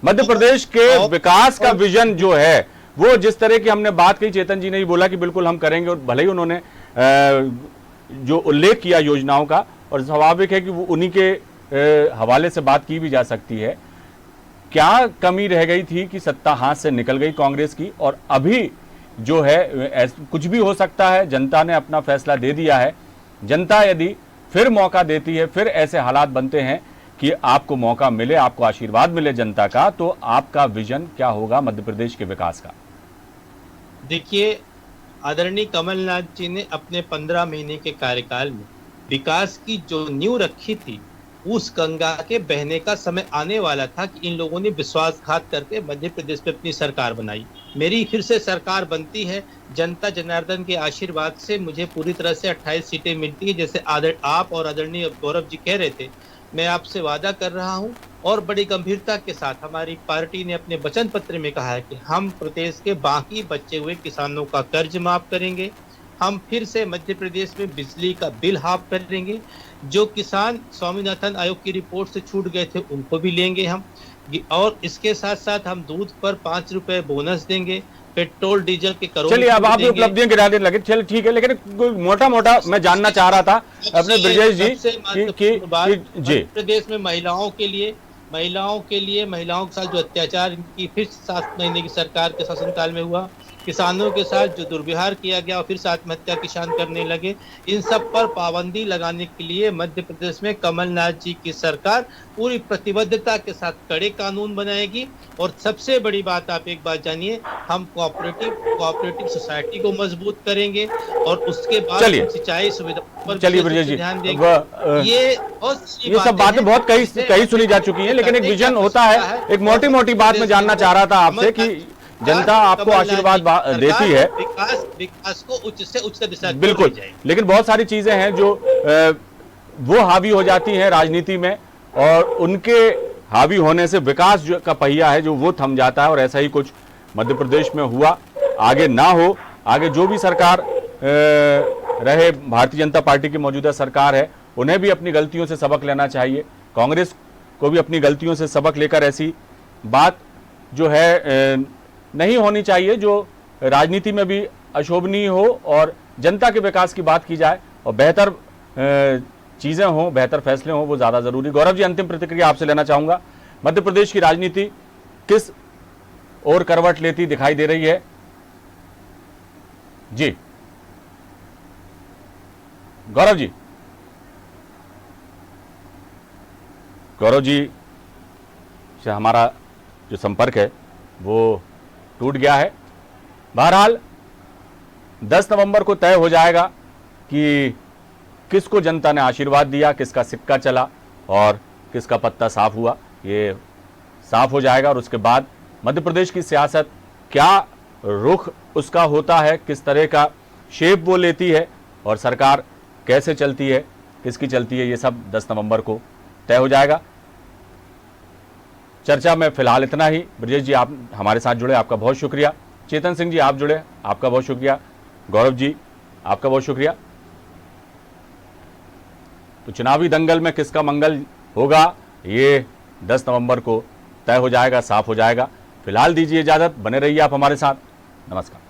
मध्य प्रदेश के विकास का विजन जो है वो जिस तरह की हमने बात कही, चेतन जी ने ही बोला कि बिल्कुल हम करेंगे, और भले ही उन्होंने जो उल्लेख किया योजनाओं का, और स्वाभाविक है कि वो उन्हीं के हवाले से बात की भी जा सकती है। क्या कमी रह गई थी कि सत्ता हाथ से निकल गई कांग्रेस की, और अभी जो है कुछ भी हो सकता है, जनता ने अपना फैसला दे दिया है। जनता यदि फिर मौका देती है, फिर ऐसे हालात बनते हैं कि आपको मौका मिले, आपको आशीर्वाद मिले जनता का, तो आपका विजन क्या होगा मध्य प्रदेश के विकास का? देखिए, आदरणीय कमलनाथ जी ने अपने 15 महीने के कार्यकाल में विकास की जो नींव रखी थी, उस गंगा के बहने का समय आने वाला था कि इन लोगों ने विश्वासघात करके मध्य प्रदेश में अपनी सरकार बनाई। मेरी फिर से सरकार बनती है, जनता जनार्दन के आशीर्वाद से मुझे पूरी तरह से 28 सीटें मिलती है, जैसे आप और आदरणीय गौरव जी कह रहे थे। मैं आपसे वादा कर रहा हूं और बड़ी गंभीरता के साथ हमारी पार्टी ने अपने वचन पत्र में कहा है कि हम प्रदेश के बाकी बचे हुए किसानों का कर्ज माफ करेंगे। हम फिर से मध्य प्रदेश में बिजली का बिल हाफ करेंगे। जो किसान स्वामीनाथन आयोग की रिपोर्ट से छूट गए थे उनको भी लेंगे हम, और इसके साथ साथ हम दूध पर 5 रुपए बोनस देंगे, पेट्रोल डीजल के करोड़। चलिए, अब आप उपलब्धियां गिराने लगे, चलिए ठीक है, लेकिन मोटा मोटा मैं जानना चाह रहा था अपने ब्रजेश जी कि प्रदेश में महिलाओं के साथ जो अत्याचार की फिर 7 महीने की सरकार के शासनकाल में हुआ, किसानों के साथ जो दुर्व्यवहार किया गया और फिर से आत्महत्या किसान करने लगे, इन सब पर पाबंदी लगाने के लिए मध्य प्रदेश में कमलनाथ जी की सरकार पूरी प्रतिबद्धता के साथ कड़े कानून बनाएगी। और सबसे बड़ी बात, आप एक बात जानिए, हम कोऑपरेटिव सोसाइटी को मजबूत करेंगे और उसके बाद सिंचाई सुविधा पर ध्यान देंगे। ये सब बातें बहुत कई सुनी जा चुकी हैं, लेकिन एक विजन होता है। एक मोटी मोटी बात मैं जानना चाह रहा था आपसे कि जनता आपको आशीर्वाद देती है, विकास को उच्च से उच्च दिशा बिल्कुल, लेकिन बहुत सारी चीजें हैं जो वो हावी हो जाती हैं राजनीति में, और उनके हावी होने से विकास का पहिया है जो वो थम जाता है, और ऐसा ही कुछ मध्य प्रदेश में हुआ। आगे ना हो, आगे जो भी सरकार रहे, भारतीय जनता पार्टी की मौजूदा सरकार है, उन्हें भी अपनी गलतियों से सबक लेना चाहिए, कांग्रेस को भी अपनी गलतियों से सबक लेकर ऐसी बात जो है नहीं होनी चाहिए जो राजनीति में भी अशोभनीय हो, और जनता के विकास की बात की जाए और बेहतर चीजें हों, बेहतर फैसले हों, वो ज्यादा जरूरी। गौरव जी, अंतिम प्रतिक्रिया आपसे लेना चाहूंगा। मध्य प्रदेश की राजनीति किस ओर करवट लेती दिखाई दे रही है? जी गौरव जी से हमारा जो संपर्क है वो टूट गया है। बहरहाल 10 नवंबर को तय हो जाएगा कि किसको जनता ने आशीर्वाद दिया, किसका सिक्का चला और किसका पत्ता साफ हुआ, ये साफ हो जाएगा। और उसके बाद मध्य प्रदेश की सियासत क्या रुख उसका होता है, किस तरह का शेप वो लेती है, और सरकार कैसे चलती है, किसकी चलती है, ये सब 10 नवंबर को तय हो जाएगा। चर्चा में फिलहाल इतना ही। ब्रजेश जी, आप हमारे साथ जुड़े, आपका बहुत शुक्रिया। चेतन सिंह जी, आप जुड़े, आपका बहुत शुक्रिया। गौरव जी, आपका बहुत शुक्रिया। तो चुनावी दंगल में किसका मंगल होगा, ये 10 नवंबर को तय हो जाएगा, साफ हो जाएगा। फिलहाल दीजिए इजाजत, बने रहिए आप हमारे साथ। नमस्कार।